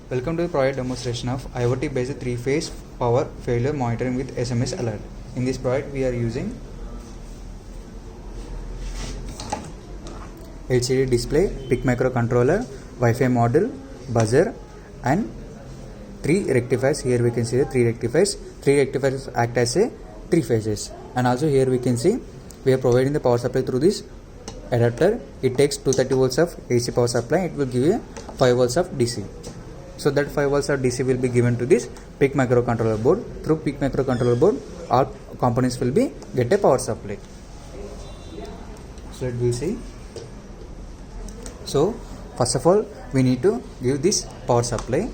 Welcome to the project demonstration of IoT based 3-phase power failure monitoring with SMS alert. In this project we are using LCD display, PIC microcontroller, Wi-Fi module, buzzer and 3 rectifiers. Here we can see the 3 rectifiers. 3 rectifiers act as a 3 phases, and also here we can see we are providing the power supply through this adapter. It takes 230 volts of AC power supply. It will give you 5 volts of DC. So that 5 volts of DC will be given to this PIC microcontroller board. Through PIC microcontroller board, all components will be get a power supply. So let we see. So first of all, we need to give this power supply.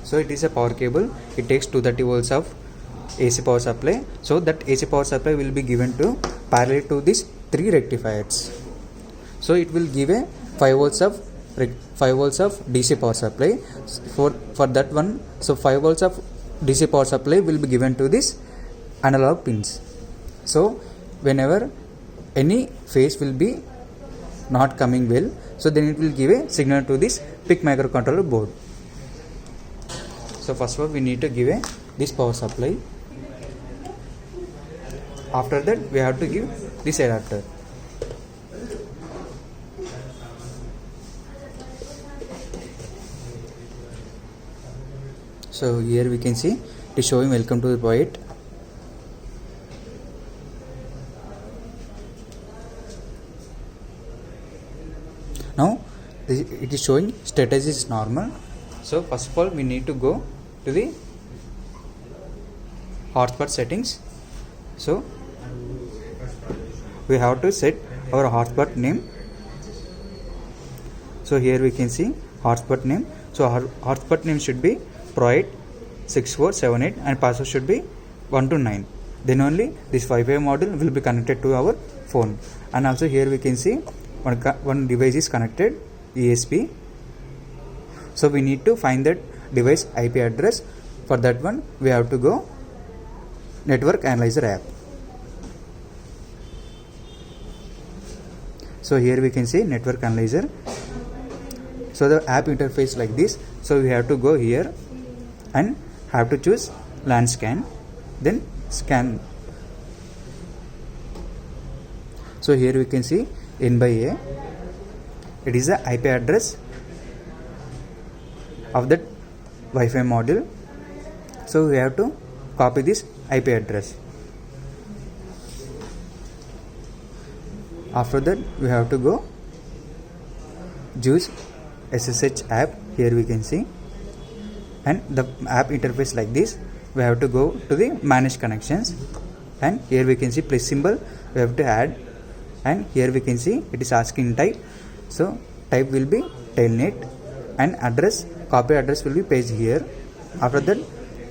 So it is a power cable. It takes 230 volts of AC power supply. So that AC power supply will be given to parallel to this 3 rectifiers. So it will give a 5 volts of DC power supply for that one. So 5 volts of DC power supply will be given to this analog pins. So whenever any phase will be not coming well, so then it will give a signal to this PIC microcontroller board. So first of all, we need to give this power supply. After that, we have to give this adapter. So here we can see it is showing welcome to the project. Now it is showing status is normal. So first of all, we need to go to the hotspot settings. So we have to set our hotspot name. So here we can see hotspot name. So our hotspot name should be Project 6478 and password should be 129. Then only this Wi-Fi module will be connected to our phone. And also here we can see one device is connected, ESP. So we need to find that device IP address. For that one, we have to go Network Analyzer app. So here we can see Network Analyzer. So the app interface like this. So we have to go here and have to choose LAN scan, then scan. So here we can see N by A. It is the IP address of that Wi-Fi module. So we have to copy this IP address. After that, we have to go choose SSH app. Here we can see, and the app interface like this. We have to go to the manage connections, and here we can see plus symbol we have to add, and here we can see it is asking type. So type will be telnet, and address, copy address will be pasted here. After that,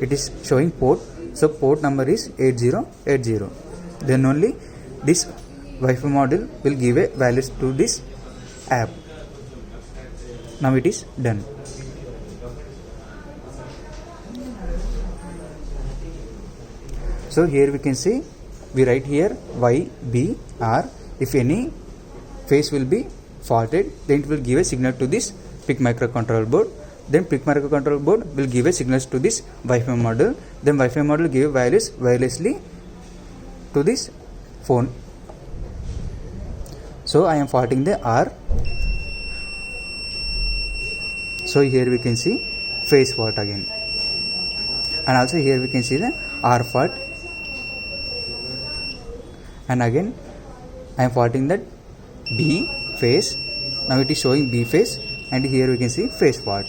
it is showing port. So port number is 8080. Then only this Wi-Fi module will give a values to this app. Now it is done. So here we can see we write here YBR. If any phase will be faulted, then it will give a signal to this PIC microcontroller board. Then PIC microcontroller board will give a signals to this Wi-Fi module. Then Wi-Fi module give values wirelessly to this phone. So I am faulting the R. So here we can see phase fault again, and also here we can see the R fault. And again I am faulting that B phase. Now it is showing B phase, and here we can see phase fault.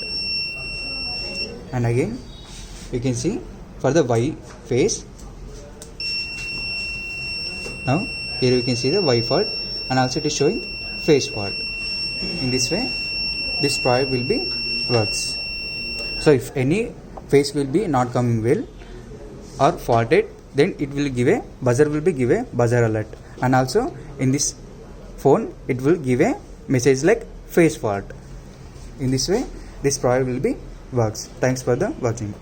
And again we can see for the Y phase. Now here we can see the Y fault, and also it is showing phase fault. In this way, this project will be works. So if any phase will be not coming well or faulted, then it will give a buzzer alert, and also in this phone it will give a message like phase fault. In this way, this project will be works. Thanks for the watching.